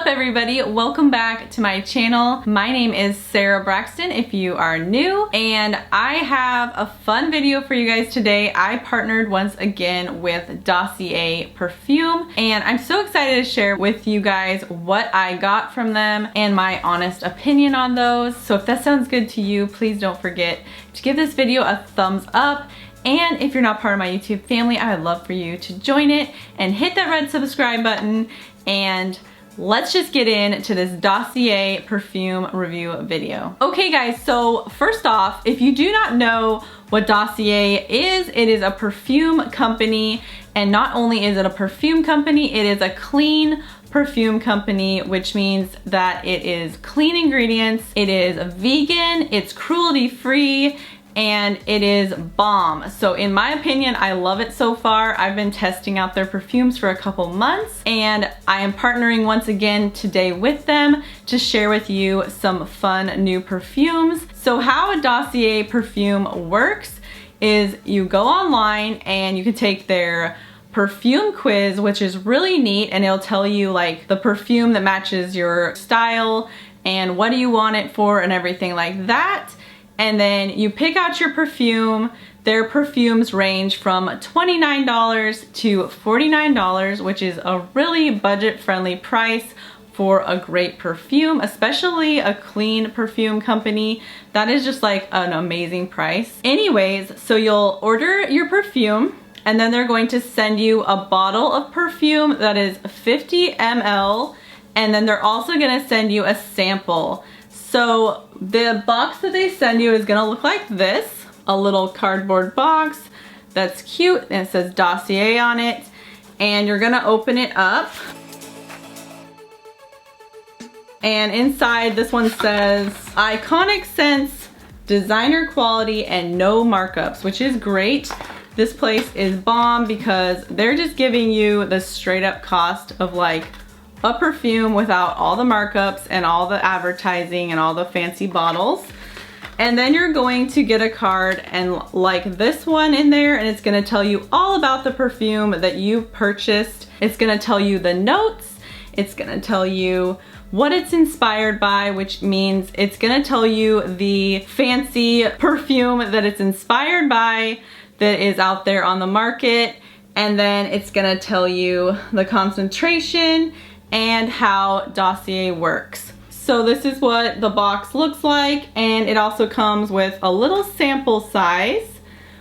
everybody? Welcome back to my channel. My name is Sarah Braxton if you are new, and I have a fun video for you guys today. I partnered once again with Dossier Perfume, and I'm so excited to share with you guys what I got from them and my honest opinion on those. So if that sounds good to you, please don't forget to give this video a thumbs up. And if you're not part of my YouTube family, I would love for you to join it and hit that red subscribe button, and let's just get into this Dossier perfume review video. Okay guys, so first off, if you do not know what Dossier is, it is a perfume company, and not only is it a perfume company, it is a clean perfume company, which means that it is clean ingredients, it is vegan, it's cruelty free, and it is bomb. So in my opinion, I love it so far. I've been testing out their perfumes for a couple months, and I am partnering once again today with them to share with you some fun new perfumes. So how a Dossier perfume works is you go online and you can take their perfume quiz, which is really neat, and it'll tell you like the perfume that matches your style and what do you want it for and everything like that. And then you pick out your perfume. Their perfumes range from $29 to $49, which is a really budget-friendly price for a great perfume, especially a clean perfume company. That is just like an amazing price. Anyways, so you'll order your perfume, and then they're going to send you a bottle of perfume that is 50 ml, and then they're also gonna send you a sample. So the box that they send you is gonna look like this, a little cardboard box that's cute, and it says Dossier on it, and you're gonna open it up. And inside, this one says iconic scents, designer quality, and no markups, which is great. This place is bomb because they're just giving you the straight up cost of like a perfume without all the markups and all the advertising and all the fancy bottles. And then you're going to get a card and like this one in there, and it's gonna tell you all about the perfume that you purchased. It's gonna tell you the notes, it's gonna tell you what it's inspired by, which means it's gonna tell you the fancy perfume that it's inspired by that is out there on the market, and then it's gonna tell you the concentration and how Dossier works. So this is what the box looks like, and it also comes with a little sample size,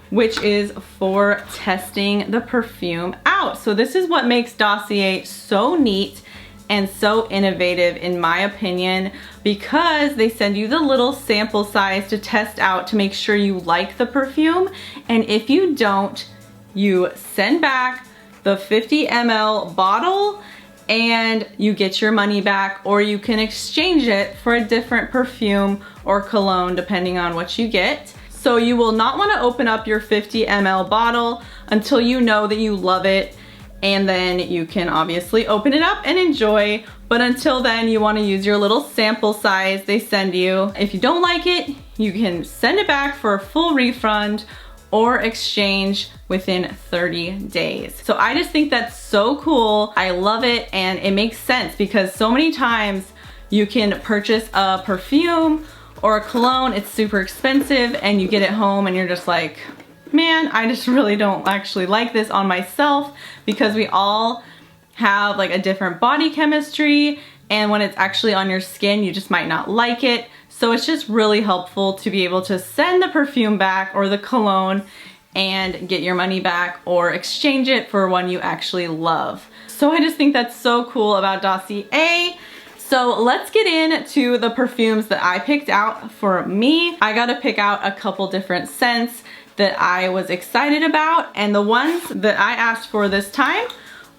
which is for testing the perfume out. So this is what makes Dossier so neat and so innovative in my opinion, because they send you the little sample size to test out to make sure you like the perfume, and if you don't, you send back the 50 ml bottle and you get your money back, or you can exchange it for a different perfume or cologne depending on what you get. So you will not want to open up your 50 ml bottle until you know that you love it, and then you can obviously open it up and enjoy, but until then you want to use your little sample size they send you. If you don't like it, you can send it back for a full refund or exchange within 30 days. So I just think that's so cool. I love it, and it makes sense because so many times you can purchase a perfume or a cologne, it's super expensive, and you get it home and you're just like, man, I just really don't actually like this on myself, because we all have like a different body chemistry, and when it's actually on your skin, you just might not like it. So it's just really helpful to be able to send the perfume back or the cologne and get your money back or exchange it for one you actually love. So I just think that's so cool about Dossier. So let's get into the perfumes that I picked out for me. I got to pick out a couple different scents that I was excited about, and the ones that I asked for this time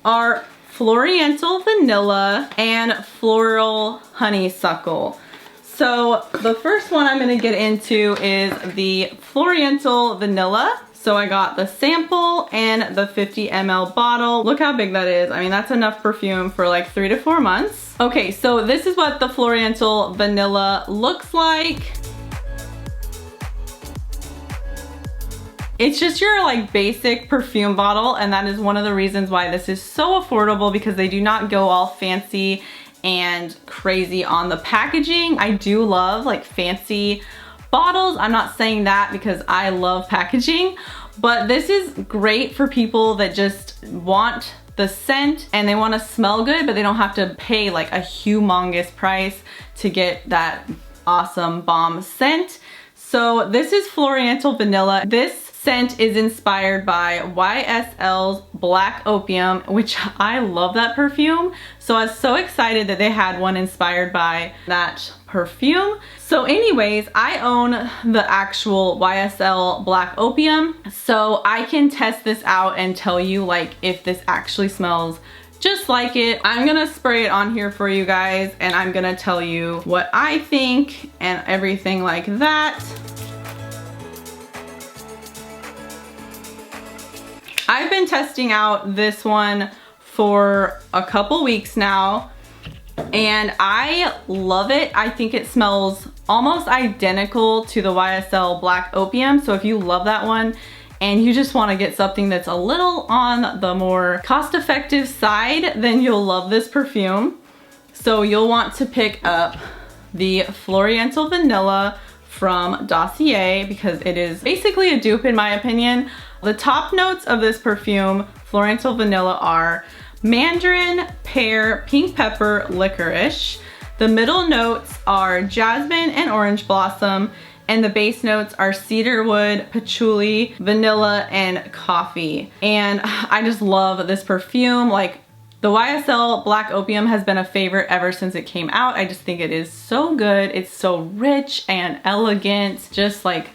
are Florientel Vanilla and Floral Honeysuckle. So the first one I'm gonna get into is the Florientel Vanilla. So I got the sample and the 50 ml bottle. Look how big that is. I mean, that's enough perfume for like 3 to 4 months. Okay, so this is what the Florientel Vanilla looks like. It's just your like basic perfume bottle, and that is one of the reasons why this is so affordable, because they do not go all fancy and crazy on the packaging. I do love like fancy bottles. I'm not saying that because I love packaging, but this is great for people that just want the scent and they want to smell good, but they don't have to pay like a humongous price to get that awesome bomb scent. So this is Florientel Vanilla. This scent is inspired by YSL's Black Opium, which I love that perfume. So I was so excited that they had one inspired by that perfume. So anyways, I own the actual YSL Black Opium, so I can test this out and tell you like if this actually smells just like it. I'm gonna spray it on here for you guys and I'm gonna tell you what I think and everything like that. I've been testing out this one for a couple weeks now and I love it. I think it smells almost identical to the YSL Black Opium. So if you love that one and you just want to get something that's a little on the more cost-effective side, then you'll love this perfume. So you'll want to pick up the Florientel Vanilla from Dossier because it is basically a dupe in my opinion. The top notes of this perfume, Florientel Vanilla, are mandarin, pear, pink pepper, licorice. The middle notes are jasmine and orange blossom, and the base notes are cedarwood, patchouli, vanilla, and coffee. And I just love this perfume. Like, the YSL Black Opium has been a favorite ever since it came out. I just think it is so good. It's so rich and elegant, just like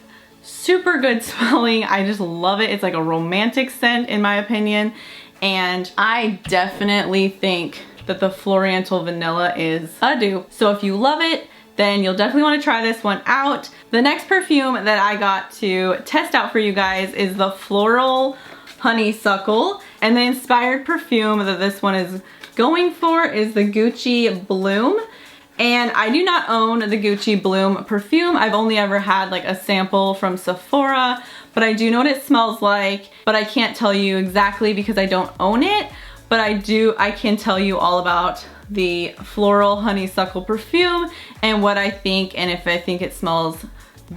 super good smelling. I just love it. It's like a romantic scent in my opinion. And I definitely think that the Florientel Vanilla is a dupe. So if you love it, then you'll definitely want to try this one out. The next perfume that I got to test out for you guys is the Floral Honeysuckle. And the inspired perfume that this one is going for is the Gucci Bloom. And I do not own the Gucci Bloom perfume. I've only ever had like a sample from Sephora, but I do know what it smells like, but I can't tell you exactly because I don't own it. But I can tell you all about the Floral Honeysuckle perfume and what I think and if I think it smells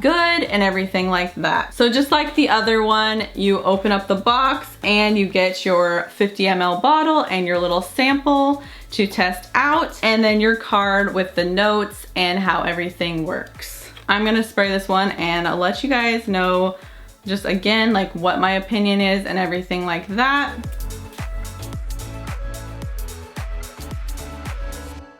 good and everything like that. So just like the other one, you open up the box and you get your 50 ml bottle and your little sample to test out, and then your card with the notes and how everything works. I'm gonna spray this one and let you guys know just again like what my opinion is and everything like that.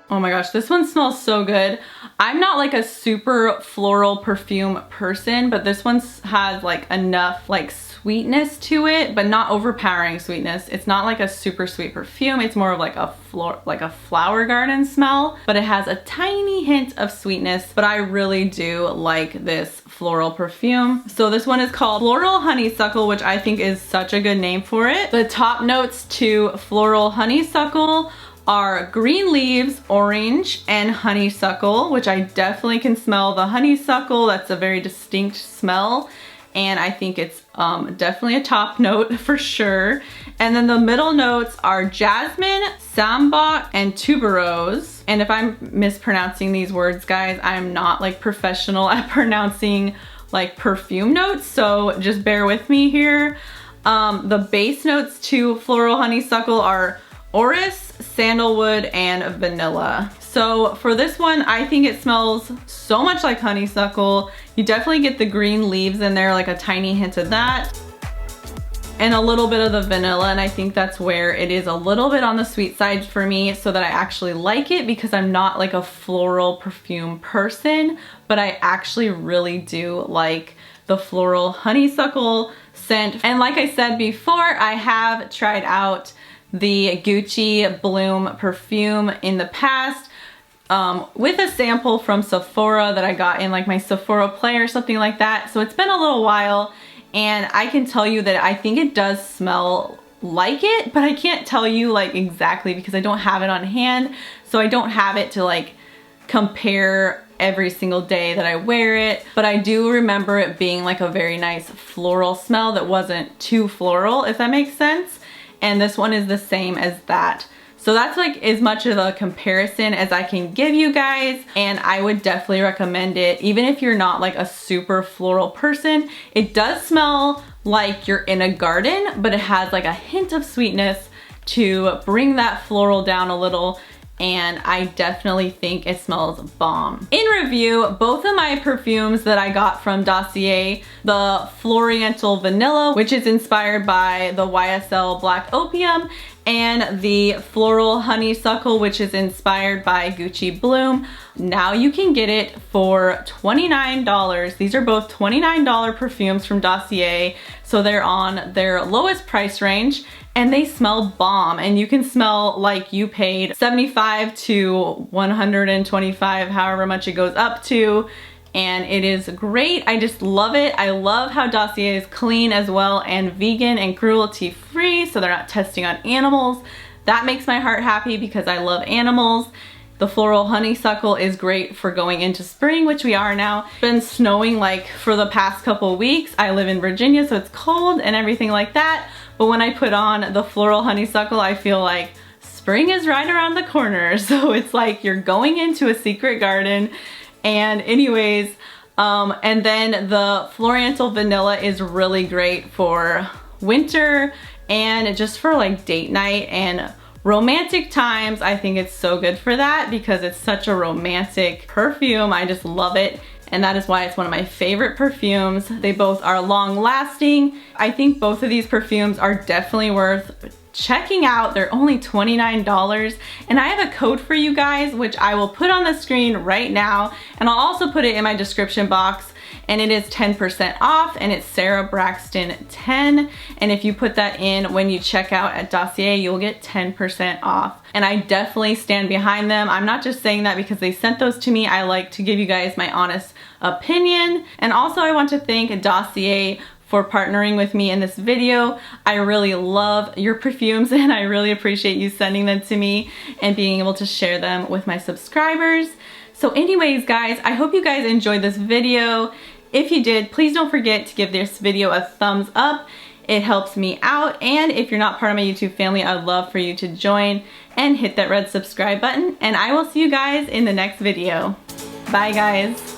Oh my gosh, this one smells so good. I'm not like a super floral perfume person, but this one has like enough like sweetness to it, but not overpowering sweetness. It's not like a super sweet perfume. It's more of like a flower garden smell, but it has a tiny hint of sweetness, but I really do like this floral perfume. So this one is called Floral Honeysuckle, which I think is such a good name for it. The top notes to Floral Honeysuckle are green leaves, orange, and honeysuckle, which I definitely can smell the honeysuckle. That's a very distinct smell, and I think it's definitely a top note for sure. And then the middle notes are jasmine, sambac, and tuberose. And if I'm mispronouncing these words, guys, I'm not like professional at pronouncing like perfume notes, so just bear with me here. The base notes to Floral Honeysuckle are orris, sandalwood, and vanilla. So for this one, I think it smells so much like honeysuckle. You definitely get the green leaves in there, like a tiny hint of that, and a little bit of the vanilla, and I think that's where it is a little bit on the sweet side for me, so that I actually like it, because I'm not like a floral perfume person, but I actually really do like the Floral Honeysuckle scent. And like I said before, I have tried out the Gucci Bloom perfume in the past with a sample from Sephora that I got in like my Sephora Play or something like that. So it's been a little while, and I can tell you that I think it does smell like it, but I can't tell you like exactly because I don't have it on hand. So I don't have it to like compare every single day that I wear it, but I do remember it being like a very nice floral smell that wasn't too floral, if that makes sense. And this one is the same as that. So that's like as much of a comparison as I can give you guys, and I would definitely recommend it even if you're not like a super floral person. It does smell like you're in a garden, but it has like a hint of sweetness to bring that floral down a little, and I definitely think it smells bomb. In review, both of my perfumes that I got from Dossier, the Florientel Vanilla, which is inspired by the YSL Black Opium, and the Floral Honeysuckle, which is inspired by Gucci Bloom. Now you can get it for $29. These are both $29 perfumes from Dossier, so they're on their lowest price range, and they smell bomb, and you can smell like you paid $75 to $125, however much it goes up to, and it is great. I just love it. I love how Dossier is clean as well, and vegan and cruelty free, so they're not testing on animals. That makes my heart happy because I love animals. The Floral Honeysuckle is great for going into spring, which we are now. It's been snowing like for the past couple weeks. I live in Virginia, so it's cold and everything like that. But when I put on the Floral Honeysuckle, I feel like spring is right around the corner. So it's like you're going into a secret garden. And anyways, and then the Florientel Vanilla is really great for winter and just for like date night and romantic times. I think it's so good for that because it's such a romantic perfume. I just love it. And that is why it's one of my favorite perfumes. They both are long lasting. I think both of these perfumes are definitely worth checking out. They're only $29. And I have a code for you guys, which I will put on the screen right now. And I'll also put it in my description box. And it is 10% off, and it's Sarah Braxton 10. And if you put that in when you check out at Dossier, you'll get 10% off. And I definitely stand behind them. I'm not just saying that because they sent those to me. I like to give you guys my honest opinion. And also I want to thank Dossier for partnering with me in this video. I really love your perfumes, and I really appreciate you sending them to me and being able to share them with my subscribers. So anyways, guys, I hope you guys enjoyed this video. If you did, please don't forget to give this video a thumbs up. It helps me out, and if you're not part of my YouTube family, I'd love for you to join and hit that red subscribe button, and I will see you guys in the next video. Bye, guys.